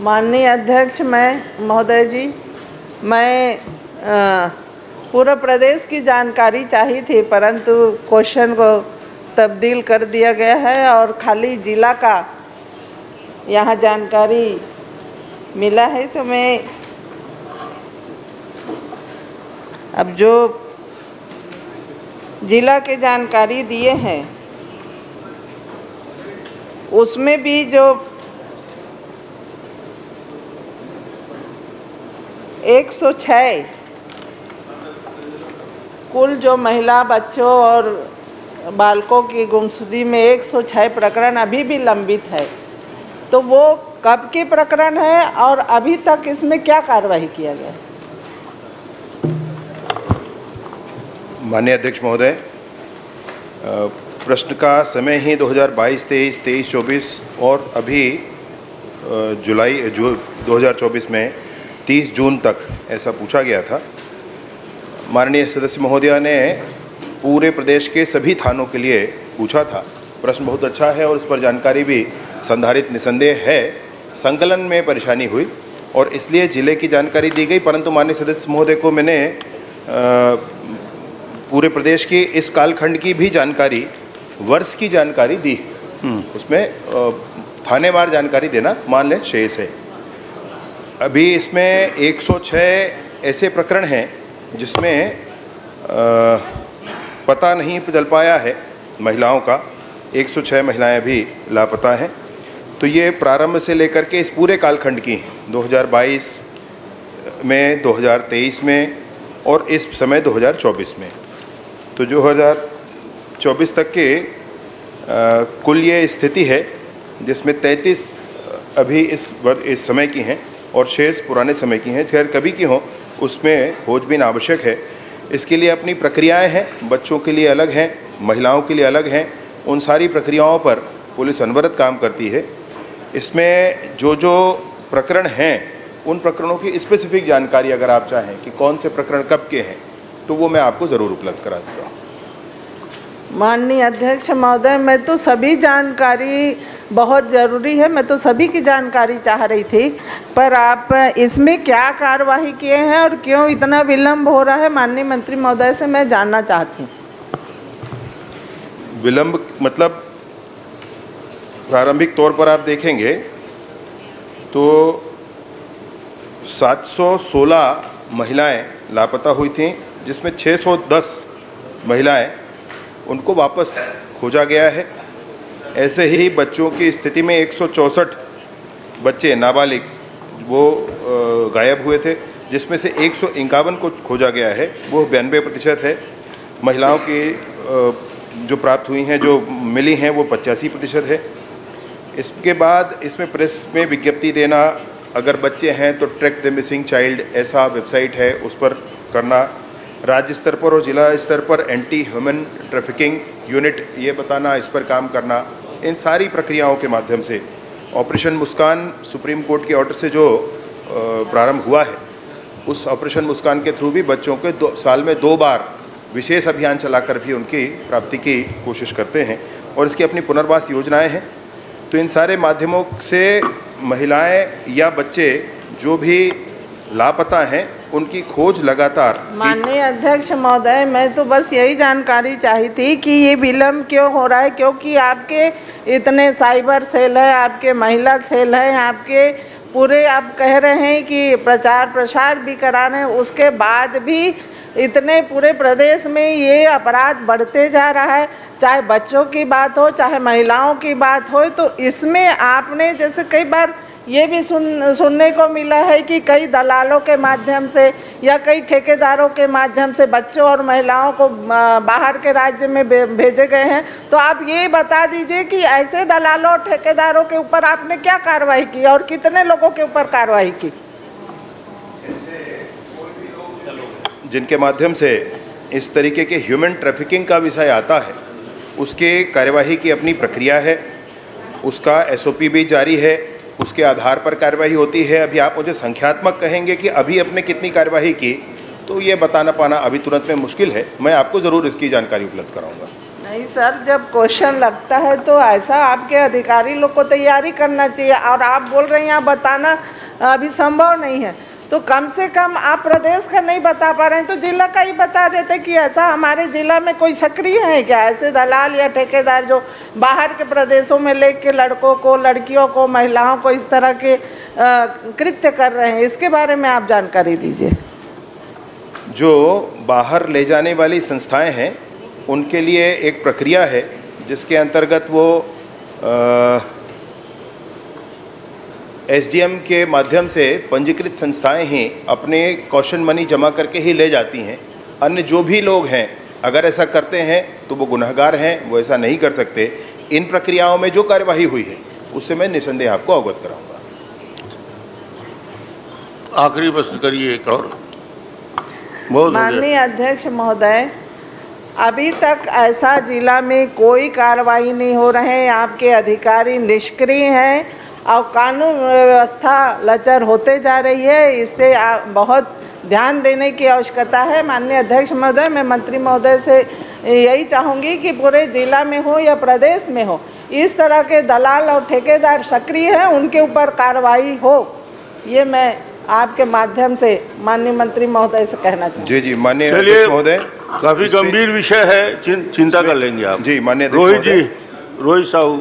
माननीय अध्यक्ष महोदय जी, मैं पूरे प्रदेश की जानकारी चाहिए थी, परंतु क्वेश्चन को तब्दील कर दिया गया है और खाली ज़िला का यहाँ जानकारी मिला है। तो मैं अब जो ज़िला के जानकारी दिए हैं उसमें भी जो 106 कुल जो महिला, बच्चों और बालकों की गुमशुदगी में 106 प्रकरण अभी भी लंबित है। तो वो कब के प्रकरण है और अभी तक इसमें क्या कार्रवाई किया गया? माननीय अध्यक्ष महोदय, प्रश्न का समय ही 2022-23, 23-24 और अभी जुलाई 2024 में 30 जून तक ऐसा पूछा गया था। माननीय सदस्य महोदया ने पूरे प्रदेश के सभी थानों के लिए पूछा था। प्रश्न बहुत अच्छा है और इस पर जानकारी भी संधारित निसंदेह है। संकलन में परेशानी हुई और इसलिए ज़िले की जानकारी दी गई, परंतु माननीय सदस्य महोदय को मैंने पूरे प्रदेश की इस कालखंड की भी जानकारी, वर्ष की जानकारी दी। उसमें थानेवार जानकारी देना मान लें शेष है। अभी इसमें 106 ऐसे प्रकरण हैं जिसमें पता नहीं चल पाया है महिलाओं का। 106 महिलाएं भी लापता हैं। तो ये प्रारंभ से लेकर के इस पूरे कालखंड की 2022 में, 2023 में और इस समय 2024 में, तो 2024 तक के कुल ये स्थिति है जिसमें 33 अभी इस समय की हैं और शेष पुराने समय की हैं। खैर कभी की हो उसमें खोजबीन आवश्यक है। इसके लिए अपनी प्रक्रियाएं हैं, बच्चों के लिए अलग हैं, महिलाओं के लिए अलग हैं। उन सारी प्रक्रियाओं पर पुलिस अनवरत काम करती है। इसमें जो प्रकरण हैं उन प्रकरणों की स्पेसिफिक जानकारी अगर आप चाहें कि कौन से प्रकरण कब के हैं तो वो मैं आपको ज़रूर उपलब्ध करा देता हूँ। माननीय अध्यक्ष महोदय, मैं तो सभी जानकारी बहुत ज़रूरी है, मैं तो सभी की जानकारी चाह रही थी, पर आप इसमें क्या कार्रवाई किए हैं और क्यों इतना विलम्ब हो रहा है, माननीय मंत्री महोदय से मैं जानना चाहती हूँ। विलम्ब मतलब प्रारंभिक तौर पर आप देखेंगे तो 716 महिलाएं लापता हुई थीं, जिसमें 610 महिलाएं उनको वापस खोजा गया है। ऐसे ही बच्चों की स्थिति में 164 बच्चे नाबालिग वो गायब हुए थे, जिसमें से 151 को खोजा गया है, वो 92% है। महिलाओं की जो प्राप्त हुई हैं, जो मिली हैं, वो 85% है। इसके बाद इसमें प्रेस में विज्ञप्ति देना, अगर बच्चे हैं तो ट्रैक द मिसिंग चाइल्ड ऐसा वेबसाइट है, उस पर करना। राज्य स्तर पर और जिला स्तर पर एंटी ह्यूमन ट्रैफिकिंग यूनिट ये बताना, इस पर काम करना। इन सारी प्रक्रियाओं के माध्यम से ऑपरेशन मुस्कान सुप्रीम कोर्ट के ऑर्डर से जो प्रारंभ हुआ है, उस ऑपरेशन मुस्कान के थ्रू भी बच्चों के साल में 2 बार विशेष अभियान चलाकर भी उनकी प्राप्ति की कोशिश करते हैं और इसकी अपनी पुनर्वास योजनाएं हैं। तो इन सारे माध्यमों से महिलाएं या बच्चे जो भी लापता हैं उनकी खोज लगातार। माननीय अध्यक्ष महोदय, मैं तो बस यही जानकारी चाहिए थी कि ये विलम्ब क्यों हो रहा है, क्योंकि आपके इतने साइबर सेल है, आपके महिला सेल है, आपके पूरे आप कह रहे हैं कि प्रचार प्रसार भी करा रहे हैं, उसके बाद भी इतने पूरे प्रदेश में ये अपराध बढ़ते जा रहा है। चाहे बच्चों की बात हो, चाहे महिलाओं की बात हो, तो इसमें आपने जैसे कई बार ये भी सुनने को मिला है कि कई दलालों के माध्यम से या कई ठेकेदारों के माध्यम से बच्चों और महिलाओं को बाहर के राज्य में भेजे गए हैं। तो आप ये बता दीजिए कि ऐसे दलालों और ठेकेदारों के ऊपर आपने क्या कार्रवाई की और कितने लोगों के ऊपर कार्रवाई की? जिनके माध्यम से इस तरीके के ह्यूमन ट्रैफिकिंग का विषय आता है, उसके कार्यवाही की अपनी प्रक्रिया है, उसका SOP भी जारी है, उसके आधार पर कार्रवाई होती है। अभी आप मुझे संख्यात्मक कहेंगे कि अभी अपने कितनी कार्रवाई की, तो ये बताना पाना अभी तुरंत में मुश्किल है। मैं आपको ज़रूर इसकी जानकारी उपलब्ध कराऊंगा। नहीं सर, जब क्वेश्चन लगता है तो ऐसा आपके अधिकारी लोग को तैयारी करना चाहिए, और आप बोल रहे हैं यहाँ बताना अभी संभव नहीं है, तो कम से कम आप प्रदेश का नहीं बता पा रहे हैं तो जिला का ही बता देते कि ऐसा हमारे जिला में कोई सक्रिय है क्या, ऐसे दलाल या ठेकेदार जो बाहर के प्रदेशों में लेके लड़कों को, लड़कियों को, महिलाओं को इस तरह के कृत्य कर रहे हैं, इसके बारे में आप जानकारी दीजिए। जो बाहर ले जाने वाली संस्थाएं हैं उनके लिए एक प्रक्रिया है जिसके अंतर्गत वो एसडीएम के माध्यम से पंजीकृत संस्थाएं ही अपने कॉशन मनी जमा करके ही ले जाती हैं। अन्य जो भी लोग हैं अगर ऐसा करते हैं तो वो गुनहगार हैं, वो ऐसा नहीं कर सकते। इन प्रक्रियाओं में जो कार्यवाही हुई है उससे मैं निसंदेह आपको अवगत कराऊंगा। आखिरी प्रश्न करिए एक और। बहुत माननीय अध्यक्ष महोदय, अभी तक ऐसा जिला में कोई कार्रवाई नहीं हो रहे हैं, आपके अधिकारी निष्क्रिय हैं और कानून व्यवस्था लचर होते जा रही है, इससे बहुत ध्यान देने की आवश्यकता है। माननीय अध्यक्ष महोदय, मैं मंत्री महोदय से यही चाहूँगी कि पूरे जिला में हो या प्रदेश में हो, इस तरह के दलाल और ठेकेदार सक्रिय हैं, उनके ऊपर कार्रवाई हो, ये मैं आपके माध्यम से माननीय मंत्री महोदय से कहना चाहूँगी। जी जी, माननीय अध्यक्ष महोदय, काफ़ी गंभीर विषय है, चिंता कर लेंगे आप। जी माननीय रोहित साहू।